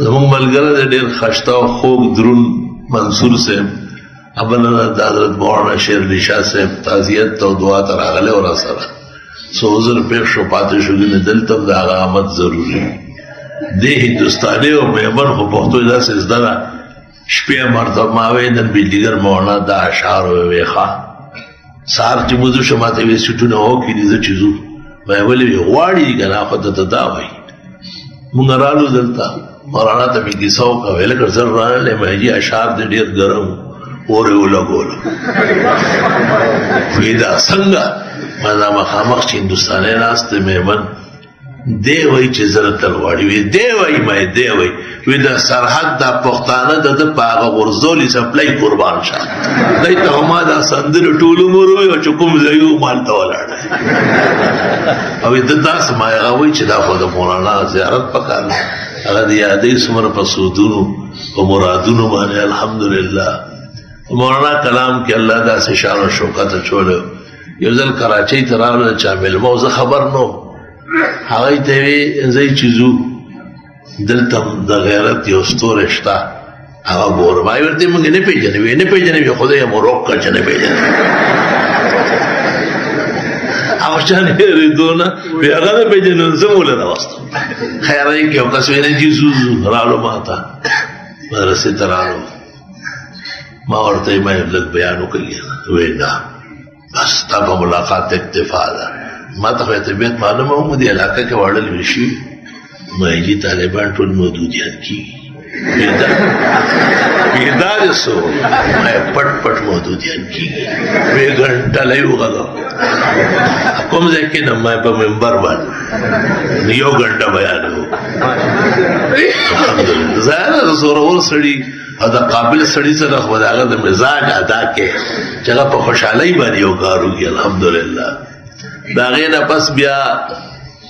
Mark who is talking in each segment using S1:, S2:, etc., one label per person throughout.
S1: زمونږ ملګری دی ډېر ښایسته او خوږ درون منصور صاحب بله د حضرت مولانا شیر علي شاه صاحب تعزیت ته او دعا ته راغلی و راسره څه عذر پېښ شو پاتې شو ګینې دلته هم د هغه آمد ضروري دې هندوستاني او میمن خو پښتو یې داسې زده ده شپې مرتبه ما وایي نن بجلیګر مولانا دا اشعار وویې ښه سهار چې موږ شو ما ته ویې سیټونه وکړي دي زه چې ځو ما یې ولې وی غواړي که نه خو درته دا وایي مونږ رالو دلته مولانا ته مې کیسه وکړه ویې لکه زر راغلی ما جي اشعار دې ډېر ګرم اور یې ولګولو وی دا څنګه ما دا مخامخ چې هندوستانی ناست دی میمن دی وایي چې زه راته غواړي وی دی وایي ما یې دی وایي وی دا سرحد دا پښتانه د ده په هغه غورځولي څپلۍ قربان شه دی ته خو ما دا سندرې ټول عمر ووایي او چې کوم ځای وو ما هلته ولاړ او ده داسې ما هغه وایي چې دا خو د مولانا زیارت پکار دی هغه د یادۍ څومره په سودونو په مرادونو باندې الحمدلله مولانا کلام کې الله داسې شان او شوکت اچولی یو ځل کراچۍ ته راغله چا مېلمه و زه خبر نه وم هغه یې ته وی ځئ چې ځو دلته د غیرت یو ستوری شته هغه ګورم ما یې ورته موږ نه پېژنې وی نه پېژنې وی خدای مو روک کړه چې نه پېژنې هغه چا نه هېرېدو نه وی هغه نه پېژنې زه مو له راوستم خیر یې کې یو کس وی نه چې ځو رالو ما ته مدرسې ته رالو ما ورته یې ما یې لږ بیان وکړی وی نه بس تا په ملاقات اکتفا ده ما ته خو یې طبیعت معلومه وم دې علاقه کې واړه لوي شوي ما یې جي طالبان ټول مودودیان کېږي پیدا دې څه ما یې پټ پټ مودودیان کېږي ویې ګنټله یې وغږوم کوم ځای کې نه ما یې په منبر باندې یو ګنټه بیان الحمدلله زه د زورور سړي او د قابل سړي سره خو د هغه د مزاج ادا کې چې هغه په خوشحالۍ باندې یو کار وکړي الحمدلله د هغې نه پس بیا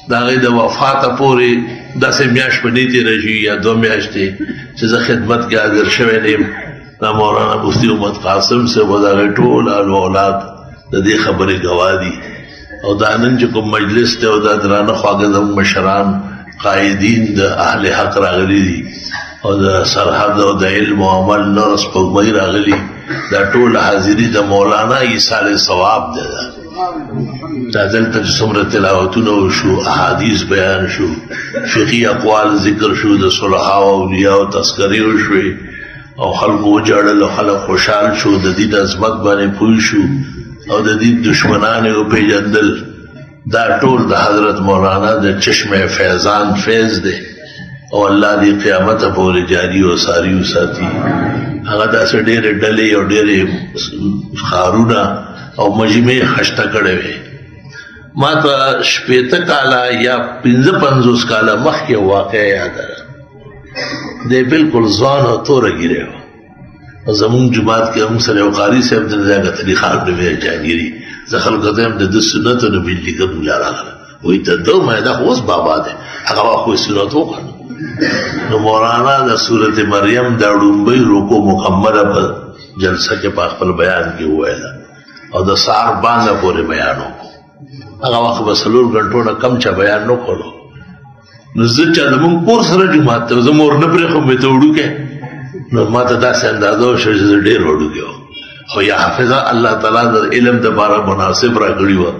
S1: د هغې د وفاته پورې داسې میاشت په دې تېره شي یا 2 میاشتې چې زه خدمت کې حاضر شوی نه یم دا مولانا مفتی محمد قاسم صاحب او د هغې ټول اولاد د دې خبرې ګواه دي او دا نن چې کوم مجلس دی او دا درانه خواږه زموږ مشران قایدین د اهل حق راغلي دي او د سرحد او د علم او عمل نور سپوږمۍ راغلي دا ټول حاضري د مولانا ایصال ثواب دی دا دلته چې څومره تلاوتونه وشو احادیث بیان شو فقهي اقوال ذکر شو د صلحاو او اولیاو تذکرې وشوې او خلکو وجاړل او خلک خوشحال شو د دین عظمت باندې پوه شو او د دین دشمنان یې وپېژندل دا ټول د حضرت مولانا د چشم فیضان فیض دی او الله دې قیامت پورې جاری او ساری وساتي هغه داسې ډېرې ډلې او ډېرې ښارونه او مجمع خشته کړی وې ما ته 80 کاله یا 55 کاله مخکې واقعه یاد ده دی بالکل ځوان او توره ګیری و او زمونږ جومات کې هم سره یو قاري صاحب د لیاقت علي خان نومې جهانګیري زه خلکو ته هم د ده سنتو نه بجلیګر مولا راغله وایي ته ده ما دا خو اوس بابا دی هغه وخت خو یې سنت وکړه نو مولانا د صورت مریم دا ړومبۍ رکو مکمله په جلسه کې په خپل بیان کې وویله او د سهار بانګه پورې بیان وکړو هغه وخت به 4 غنټو نه کم چا بیان نه کړو نو زه چې زموږ کور سره جومات ته زه مور نه پرېښم مې ته وړوکی نو ما ته داسې اندازه وشوه چې زه ډېر وړوکی وم خو یا حافظه الله تعالی د علم دپاره مناسب راکړي وه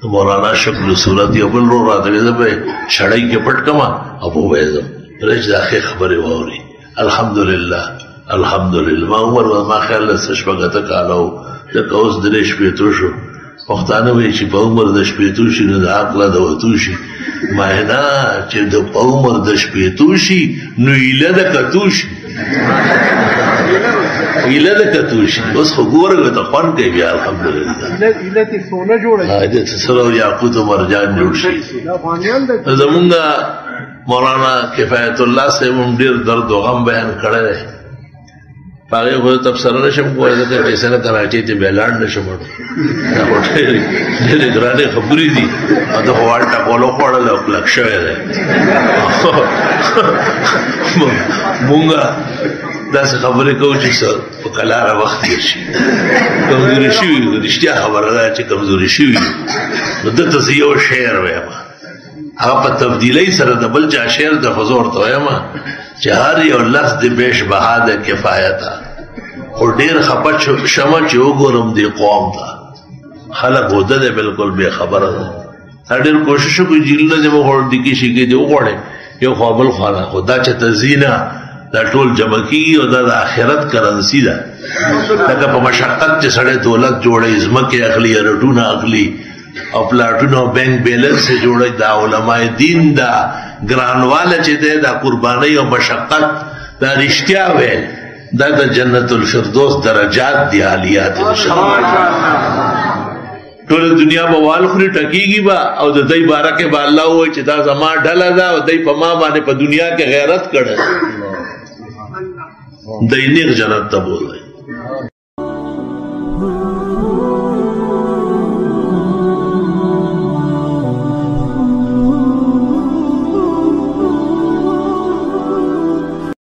S1: د مولانا شکل صورت یو بل ورور راته ویل زه به یې شړۍ کې پټ کړمه او په وبه یې ځم چې دا ښې خبرې واوري الحمدلله الحمدلله ما عمر ما خیال له 6 کاله و لکه اوس 3 شپېتو شو پښتانه وایي چې په عمر د 8 شي نو د عقله د وتو شي ما نه چې د په عمر د 8 شي نو ایله د کتو شي ایله د کتو شي اوس خو ګوره ته خوند کوي بیا الحمدلله
S2: ایله ته سونه جوړه
S1: شي سره یاقوت او مرجان جوړ شي زمونږ مولانا کفایت الله صاحب هم ډېر درد او غم بیان کړی دی په هغې خو تبصره نه شم کولی ځکه پیسې نه کراچۍ ته بیا لاړ نه شم دا خو ډېرې ګرانې خبرې دي او ده خو وال ټکول وخوړل او کلک شوی دی مونږ داسې خبرې کوو چې څه په کلاره وخت تېر شي کمزوري شوي رښتیا خبره ده چې کمزوري شوي نو دته زه یو شعر وایم هغه په تبدیلۍ سره د بل چا شعر ته خو زه ورته وایم چې هر یو لفظ د بیش بها د کفایته خو ډېر خپه شمه چې وګورم دې قوم ته خلک هوده دی بالکل بې خبره ده ډېر کوشش وکړو جیلونه دې وغوړ د کشي کې دې وغوړې یو خوا بل خوا نه خو دا چې ته ځي نه دا ټول جمع کېږي او دا د آخرت کرنسي ده لکه په مشقت چې سړی دولت جوړوي ځمکې اخلي رټونه اخلي او پلاټونه او بینک بیلنس یې جوړوي دا علماء دین دا ګرانواله چې دی دا قربانۍ او مشقت دا رښتیا ویل دا د جنت الفردوس درجات دی عالیات انشاءالله ټول دنیا به وال خوري ټکیږي به او د دې باره کې به الله وایي چې دا زما ډله ده او دې په ما باندې په دنیا کې غیرت کړی دې نیغ جنت ته بوځي